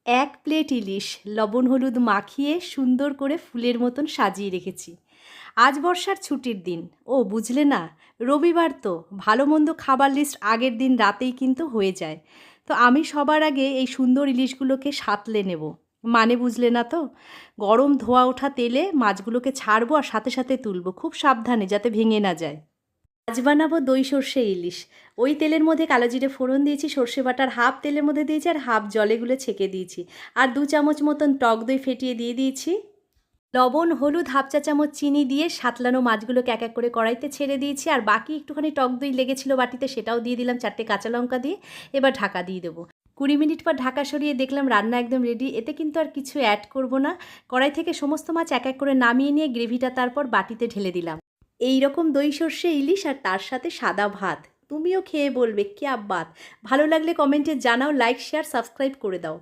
এক প্লেট ইলিশ লবণ হলুদ মাখিয়ে সুন্দর করে ফুলের মতন সাজিয়ে রেখেছি। আজ বর্ষার ছুটির দিন। ও বুঝলে না, রবিবার তো ভালো মন্দ খাবার লিস্ট আগের দিন রাতেই কিন্তু হয়ে যায়। তো আমি সবার আগে এই সুন্দর ইলিশগুলোকে সাঁতলে নেব। মানে বুঝলে না তো? গরম ধোয়া ওঠা তেলে মাছগুলোকে ছাড়বো আর সাথে সাথে তুলবো, খুব সাবধানে যাতে ভেঙে না যায়। আজ বানাবো দই সর্ষে ইলিশ। ওই তেলের মধ্যে কালো জিরে ফোড়ন দিয়েছি, সর্ষে বাটার হাফ তেলের মধ্যে দিয়েছি আর হাফ জলে গুলে ছেঁকে দিয়েছি। আর 2 চামচ মতন টক দই ফেটিয়ে দিয়ে দিয়েছি। লবণ হলুদ হাফ চা চামচ চিনি দিয়ে সাতলানো মাছগুলোকে এক এক করে কড়াইতে ছেড়ে দিয়েছি, আর বাকি একটুখানি টক দই লেগেছিল বাটিতে, সেটাও দিয়ে দিলাম 4টে কাঁচা লঙ্কা দিয়ে। এবার ঢাকা দিয়ে দেবো। 20 মিনিট পর ঢাকা সরিয়ে দেখলাম রান্না একদম রেডি। এতে কিন্তু আর কিছু অ্যাড করব না। কড়াই থেকে সমস্ত মাছ এক এক করে নামিয়ে নিয়ে গ্রেভিটা তারপর বাটিতে ঢেলে দিলাম। এই রকম দই সর্ষে ইলিশ আর তার সাথে সাদা ভাত। তুমিও খেয়ে বলবে ক্যা বাত। ভালো লাগলে কমেন্টে জানাও, লাইক শেয়ার সাবস্ক্রাইব করে দাও।